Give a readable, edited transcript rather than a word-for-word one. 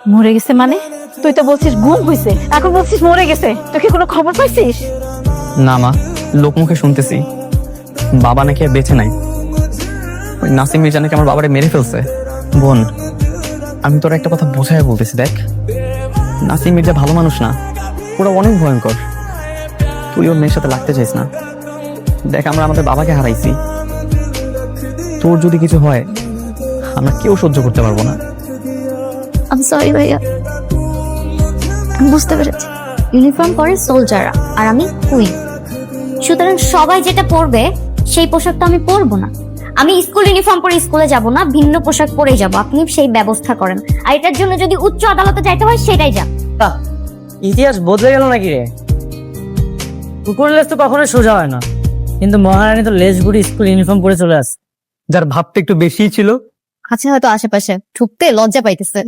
মরে গেছে মানে? তুই তো বলছিস গুম হয়েছে, এখন বলছিস মরে গেছে। তুই কি কোনো খবর পাইছিস? না মা, লোকমুখে শুনতেছি বাবা নাকি আর বেঁচে নাই। ওই নাসিম মির্জা নাকি আমার বাবারে মেরে ফেলছে। বোন, আমি তোর একটা কথা বোঝায় বলতেছি, দেখ নাসিম মির্জা ভালো মানুষ না, ওরা অনেক ভয়ঙ্কর। তুই ওর মেয়ের সাথে লাগতে চাইস না। দেখ আমরা আমাদের বাবাকে হারাইছি, তোর যদি কিছু হয় আমরা কেউ সহ্য করতে পারবো না। আমি সরি ভাইয়া, আমি বুঝতে পেরেছি। ইউনিফর্ম পরে সোলজাররা আর আমি কুইন, সুতরাং সবাই যেটা পরবে সেই পোশাকটা আমি পরবো না। আমি স্কুল ইউনিফর্ম পরে স্কুলে যাব না, ভিন্ন পোশাক পরেই যাব। আপনি সেই ব্যবস্থা করেন, আর এটার জন্য যদি উচ্চ আদালতে যাইতে হয় সেটাই যান। ইতিহাস বদলে গেল নাকি রে? কুকুর লেজ তো কখনো সোজা হয় না, কিন্তু মহারানী তো লেজ গুড়ি স্কুল ইউনিফর্ম পরে চলে আসে। যার ভাবটা একটু বেশি ছিল। আছে হয়তো আশেপাশে, ঠুকতে লজ্জা পাইতেছে।